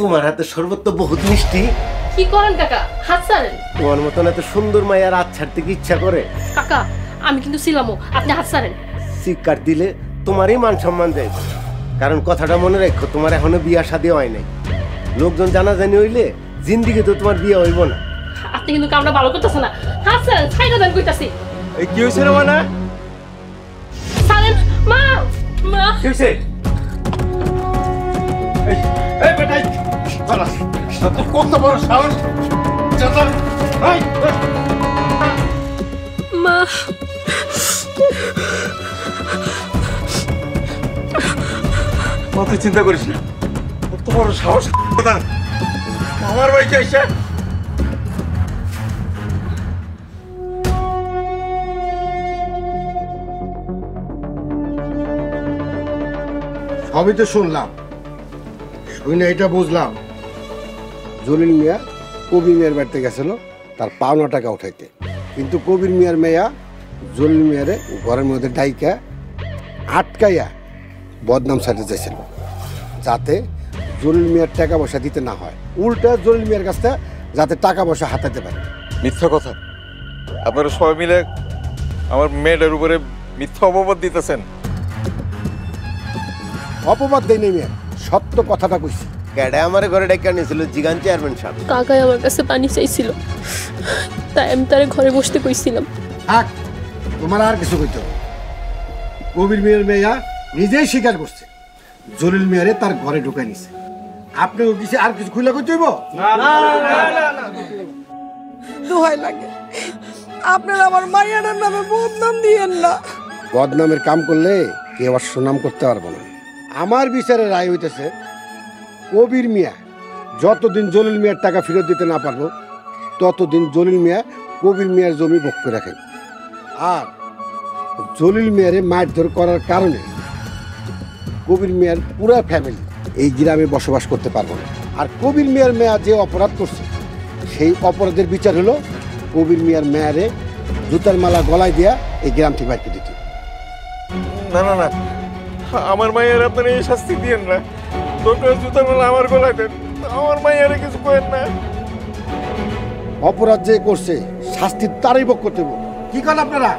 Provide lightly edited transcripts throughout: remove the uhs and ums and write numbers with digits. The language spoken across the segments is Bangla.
তোমার হাতে শরবত তো বহুত মিষ্টি। কি করেন কাকা, হাত ছাড়েন। তোমার মতন এত সুন্দর মায়ের হাত ছাড়তে কি ইচ্ছা করে? কাকা আমি কিন্তু ছিলামও, আপনি হাত ছাড়েন। শিক্ষার দিলে তোমারই মান সম্মান যায়, কারণ কথাটা মনে রাখো, তোমার এখনো বিয়া শাদী হয় নাই। লোকজন জানাজানি হইলে জিন্দিগি তো তোমার বিয়ে হইব না। আপনি কিন্তু কামটা ভালো করতেছে না, হাত ছাড়েন, ছাইড়া দেন কইতাছি। এই কি হইছে রে মানা? ছাড়েন মা, মা কি হইছে? এই বেটাই চল, তো কত বড় সাহস! চল এই মা। তুই চিন্তা করিস না, কত বড় সাহস আমার বাড়িতে এসে। সবই তো শুনলাম, শুনে এটা বুঝলাম জলিল মিয়া কবির মিয়ার বাড়িতে গেছিল তার পাওনা টাকা উঠাইতে, কিন্তু কবির মিয়ার মেয়া জলিল মিয়ারে ঘরের মধ্যে ডাইকা আটকাইয়া বদনাম সাইতে চাইছিল, যাতে জলিল মিয়ার টাকা পয়সা দিতে না হয়, উল্টা জলিল মিয়ার কাছ থেকে যাতে টাকা পয়সা হাতাতে পারে। মিথ্যা কথা, আপনারা সবাই মিলে আমার মেয়েটার উপরে মিথ্যা অপবাদ দিতেছেন। অপবাদ দেয় নেই মিয়া, সত্য কথাটা কইছি। ক্যাডা আমার ঘরে ডেকে নিয়েছিল জিগান চেয়ারম্যান সাহেব। কাকাই আমার কাছে পানি চাইছিল, তাই আমি তারে ঘরে বসতে কইছিলাম। থাক, তোমার আর কিছু কইতে হবে। কবির মিয়ার মেয়া নিজেই স্বীকার করছে জলিল মিয়ারে তার ঘরে ঢুকাই নিছে। আপনিও কিছু আর কিছু খুলে কইতে হইব? দোহাই লাগে, আপনারা আমার মাইয়াটার নামে বদনাম দিয়েন না। বদনামের কাম করলে কেউ আর সুনাম করতে পারবো না। আমার বিচারে রায় হইতেছে কবির মিয়া যতদিন জলিল মিয়ার টাকা ফেরত দিতে না পারবো, ততদিন জলিল মিয়া কবির মিয়ার জমি ভোগ করে রাখেন। আর জলিল মিয়ারে মারধর করার কারণে কবির মিয়ার পুরো ফ্যামিলি এই গ্রামে বসবাস করতে পারবো না। আর কবির মিয়ার মেয়া যে অপরাধ করছে, সেই অপরাধের বিচার হলো কবির মিয়ার মেয়ারে জুতার মালা গলায় দিয়া এই গ্রাম থেকে বাইরে দিতে। না না না, আমার মায়ের আপনারা এই শাস্তি দিয়েন না। দরকার জুতার মালা আমার গলায় দেন, আমার মায়ের কিছু করেন না। অপরাধ যে করছে শাস্তি তারই ভোগ করতে হবে। কি করেন আপনারা?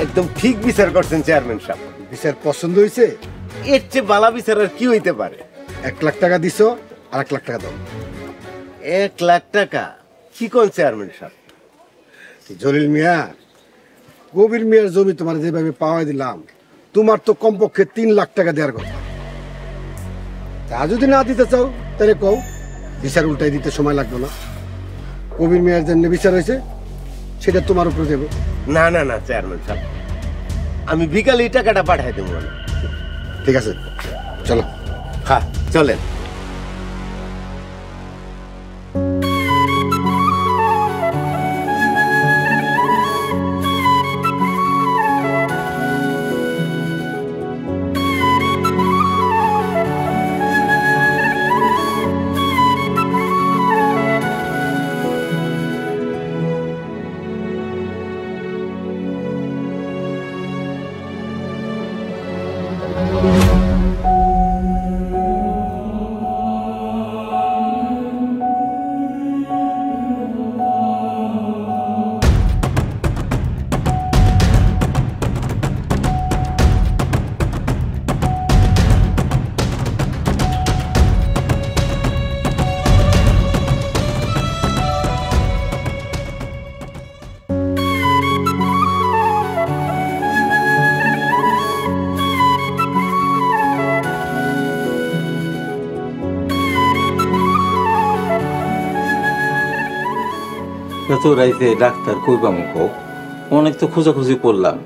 একদম ঠিক বিচার করছেন চেয়ারম্যান সাহেব। বিচার পছন্দ হয়েছে? এর চেয়ে বালা বিচার আর কি হইতে পারে? 1 লাখ টাকা দিছো, আর 1 লাখ টাকা দাও। 1 লাখ টাকা? কি কোন চেয়ারম্যান সাহেব? জলিল মিয়া, কবির মিয়ার জমি তোমার যেভাবে পাওয়া দিলাম, তোমার তো কমপক্ষে 3 লাখ টাকা দেওয়ার কথা। তা যদি না দিতে চাও তাহলে কও, বিচার উল্টাই দিতে সময় লাগবে না। কবির মিয়ার জন্য বিচার হয়েছে সেটা তোমার উপরে দেবো। না না না চেয়ারম্যান সাহেব, আমি বিকালে এই টাকাটা পাঠাই দেবো না। ঠিক আছে, চলো। হ্যাঁ চলেন। এত রাইতে ডাক্তার কই পামু কো? অনেক তো খোঁজাখুঁজি করলাম।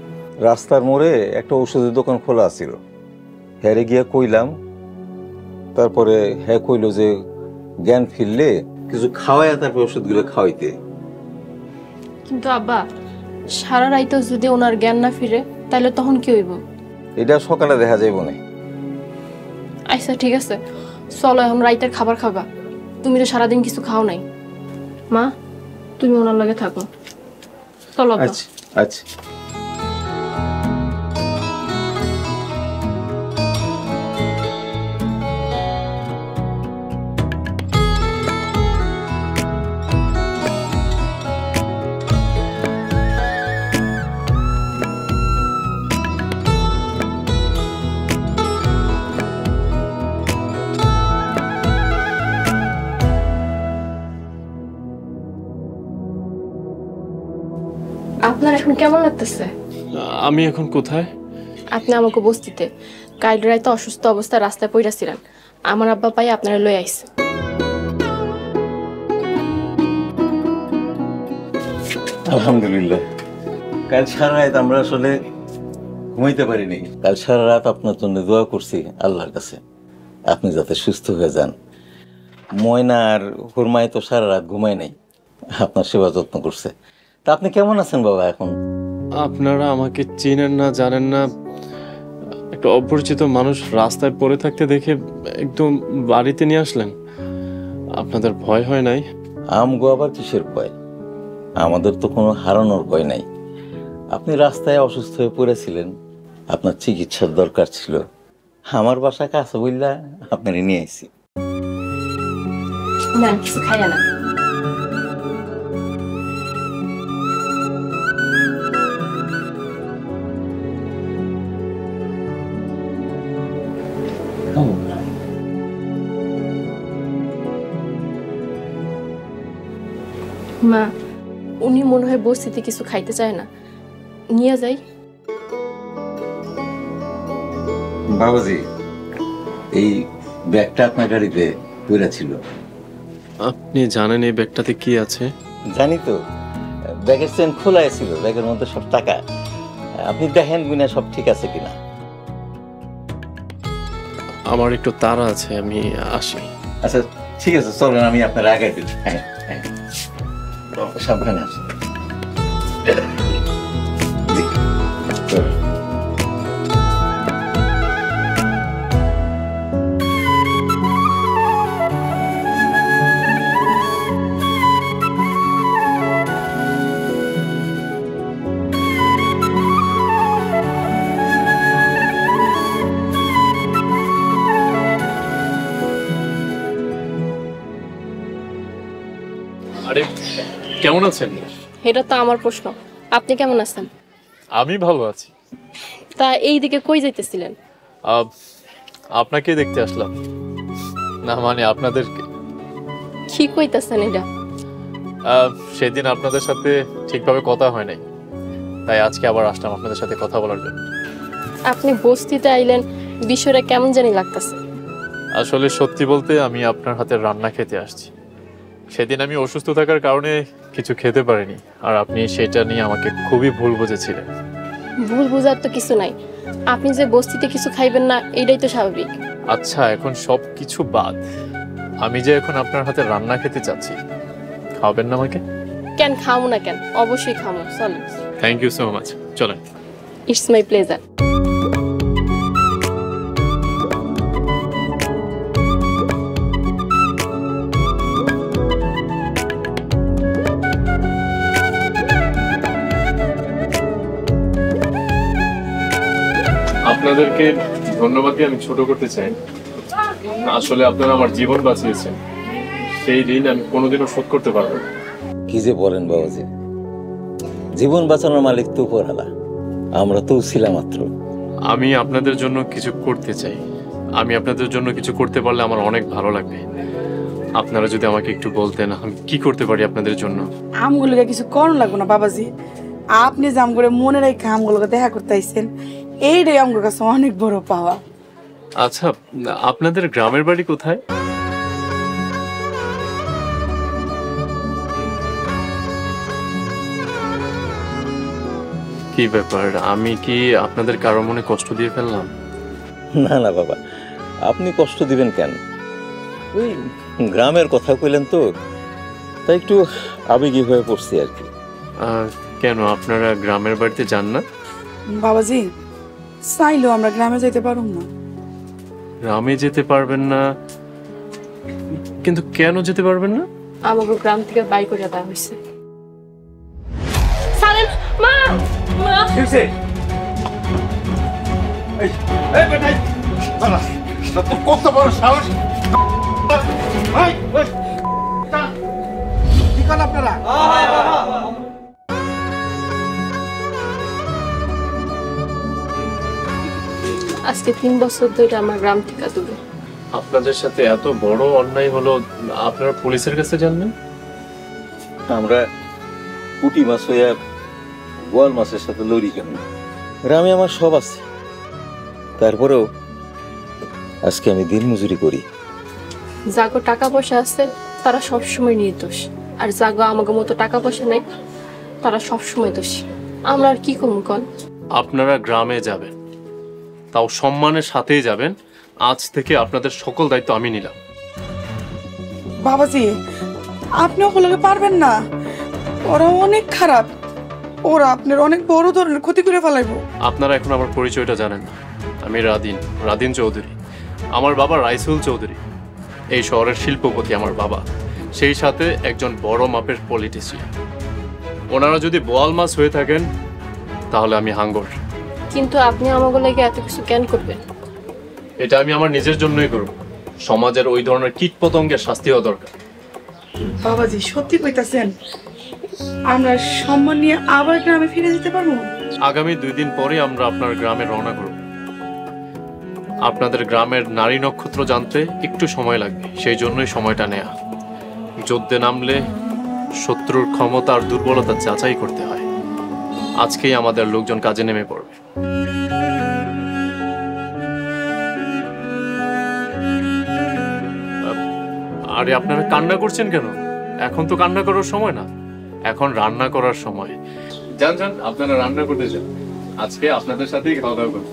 রাস্তার মোড়ে একটা ওষুধের দোকান খোলা আছিল, হ্যারে গিয়া কইলাম। তারপরে হ্যাঁ কইল যে জ্ঞান ফিরলে কিছু খাওয়ায় তারপর ওষুধগুলো খাওয়াইতে। কিন্তু আব্বা, সারা রাইতে যদি ওনার জ্ঞান না ফিরে তাহলে তখন কি হইব? এটা সকালে দেখা যাইব না। আচ্ছা ঠিক আছে, চলো এখন রাইতের খাবার খাবা। তুমি তো সারাদিন কিছু খাও নাই। মা, তুমি ওনার লগে থাকো। চলো আব্বা। আচ্ছা আচ্ছা। আপনার এখন কেমন লাগতেছে? আমি এখন কোথায়? আপনি আমাকে বস্তিতে কাল রাইতে অসুস্থ অবস্থায় রাস্তায় পড়াছিলেন। আমার আব্বা পাই আপনারা লই আইছে। আলহামদুলিল্লাহ। কাল সারা রাত আমরা আসলে ঘুমাইতে পারিনি। কাল সারা রাত আপনার জন্য দোয়া করছি আল্লাহর কাছে, আপনি যাতে সুস্থ হয়ে যান। ময়না আর হুরমাই তো সারা রাত ঘুমায় নাই, আপনার সেবা যত্ন করছে। তা আপনি কেমন আছেন বাবা এখন? আপনারা আমাকে চিনেন না, জানেন না। একটা অপরিচিত মানুষ রাস্তায় পড়ে থাকতে দেখে একদম বাড়িতে নিয়ে আসলেন। আপনাদের ভয় হয় নাই? আমগো আবার কিসের ভয়? আমাদের তো কোনো হারানোর ভয় নাই। আপনি রাস্তায় অসুস্থ হয়ে পড়েছিলেন, আপনার চিকিৎসার দরকার ছিল। আমার বাসা কাছে বললা আপনারে নিয়ে আইছি। না, কিছু খাইয়া না। মা, উনি মনে হয় বস্তিতে কিছু খাইতে চায় না, নিয়ে যাই। বাবাজি, এই ব্যাগটা আপনার গাড়িতে পড়ে ছিল। আপনি জানেন এই ব্যাগটাতে কি আছে? জানি তো, ব্যাগের চেন খোলা ছিল, ব্যাগের মধ্যে সব টাকা। আপনি দেখেন গুনা সব ঠিক আছে কিনা। আমার একটু তাড়া আছে, আমি আসি। আচ্ছা ঠিক আছে, চলেন আমি আপনার আগাই দিচ্ছি। হ্যাঁ হ্যাঁ, সাবধানে আসুন। আরে কেমন আছেন? এটা তো আমার প্রশ্ন, আপনি কেমন আছেন? আমি ভালো আছি। তা এই দিকে কই যাইতেছিলেন? আপনাকে দেখতে আসলাম। না মানে আপনাদেরকে। কি কইতাছেন এটা? সেদিন আপনাদের সাথে ঠিকভাবে কথা হয় নাই, তাই আজকে আবার আসলাম আপনাদের সাথে কথা বলার জন্য। আপনি বস্তিতে আইলেন, বিষয়টা কেমন জানি লাগতেছে। আসলে সত্যি বলতে আমি আপনার হাতের রান্না খেতে আসছি। সেদিন আমি অসুস্থ থাকার কারণে কিছু খেতে পারিনি, আর আপনি সেটা নিয়ে আমাকে খুবই ভুল বুঝেছিলেন। ভুল বুঝার তো কিছু নাই, আপনি যে বস্তিতে কিছু খাইবেন না এটাই তো স্বাভাবিক। আচ্ছা এখন সব কিছু বাদ, আমি যে এখন আপনার হাতে রান্না খেতে চাচ্ছি, খাওয়াবেন না আমাকে? কেন খামো না কেন, অবশ্যই খামো। চলেন। থ্যাংক ইউ সো মাচ, চলেন। It's my pleasure. আপনাদেরকে ধন্যবাদ দিয়ে আমি ছোট করতে চাই। আসলে আপনারা আমার জীবন বাঁচিয়েছেন, সেই ঋণ আমি কোনোদিনও শোধ করতে পারবো না। কি যে বলেন বাবাজি, জীবন বাঁচানোর মালিক তো উপরওয়ালা, আমরা তো ছিলাম মাত্র। আমি আপনাদের জন্য কিছু করতে চাই। আমি আপনাদের জন্য কিছু করতে পারলে আমার অনেক ভালো লাগবে। আপনারা যদি আমাকে একটু বলতেন আমি কি করতে পারি আপনাদের জন্য। আমগুলোকে কিছু করণ লাগবো না বাবাজি, আপনি যে আমগুলো মনে রেখে আমগুলোকে দেখা করতে আইছেন, এইটাই আমার কাছে অনেক বড় পাওয়া। আচ্ছা আপনাদের গ্রামের বাড়ি কোথায়? কি ব্যাপার, আমি কি আপনাদের কারো মনে কষ্ট দিয়ে ফেললাম? না না বাবা, আপনি কষ্ট দিবেন কেন? ওই গ্রামের কথা কইলেন তো, তাই একটু আবেগী হয়ে পড়ছি আর কি। কেন আপনারা গ্রামের বাড়িতে যান না? বাবাজি চাইলেও আমরা গ্রামে যাইতে পারুম না। গ্রামে যেতে পারবেন না? কিন্তু কেন যেতে পারবেন না? আমাকে গ্রাম থেকে বাই করে দেওয়া হয়েছে। সালেম, মা মা কত বড় সাহস! কি করেন আপনারা? আজকে 3 বছর ধরে আমার গ্রাম থেকে দূরে। আপনাদের সাথে এত বড় অন্যায় হলো, আপনারা পুলিশের কাছে জানবেন? আমরা পুঁটি মাছ হইয়া গোয়াল মাছের সাথে লড়ি কেন? গ্রামে আমার সব আছে, তারপরেও আজকে আমি দিন মজুরি করি। যাগো টাকা পয়সা আছে তারা সবসময় নির্দোষ, আর যাগো আমাকে মতো টাকা পয়সা নেই তারা সবসময় দোষী। আমরা আর কি করবো কল? আপনারা গ্রামে যাবেন, তাও সম্মানের সাথেই যাবেন। আজ থেকে আপনাদের সকল দায়িত্ব আমি নিলাম। বাবাজি আপনি ওগুলোকে পারবেন না, ওরা অনেক খারাপ, ওরা আপনার অনেক বড় ধরনের ক্ষতি করে ফেলাইবো। আপনারা এখন আমার পরিচয়টা জানেন না। আমি রাদিন চৌধুরী। আমার বাবা রাইসুল চৌধুরী। এই শহরের শিল্পপতি আমার বাবা, সেই সাথে একজন বড় মাপের পলিটিশিয়ান। ওনারা যদি বোয়াল মাছ হয়ে থাকেন তাহলে আমি হাঙ্গর। কিন্তু আপনি আমাকে লাগে এত কিছু কেন করবেন? এটা আমি আমার নিজের জন্যই করব। সমাজের ওই ধরনের কীট পতঙ্গের শাস্তি হওয়া দরকার। বাবাজি সত্যি কইতাছেন? আমরা সম্মান নিয়ে আবার গ্রামে ফিরে যেতে পারবো? আগামী 2 দিন পরে আমরা আপনার গ্রামে রওনা করব। আপনাদের গ্রামের নারী নক্ষত্র জানতে একটু সময় লাগবে, সেই জন্যই সময়টা নেয়া। যুদ্ধে নামলে শত্রুর ক্ষমতা আর দুর্বলতা যাচাই করতে হয়। আজকেই আমাদের লোকজন কাজে নেমে পড়বে। আরে আপনারা কান্না করছেন কেন? এখন তো কান্না করার সময় না, এখন রান্না করার সময়। যান আপনারা রান্না করতে যান। আজকে আপনাদের সাথেই খাওয়া দাওয়া করবো।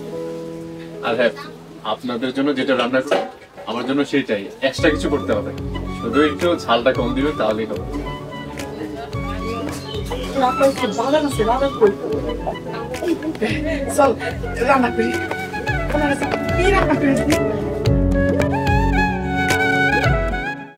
আর হ্যাঁ, আপনাদের জন্য যেটা রান্না করি আমার জন্য সেইটাই, এক্সট্রা কিছু করতে হবে। শুধু একটু ঝালটা কম দিবেন তাহলেই হবে। চল রান্না করি। কি রান্না করি?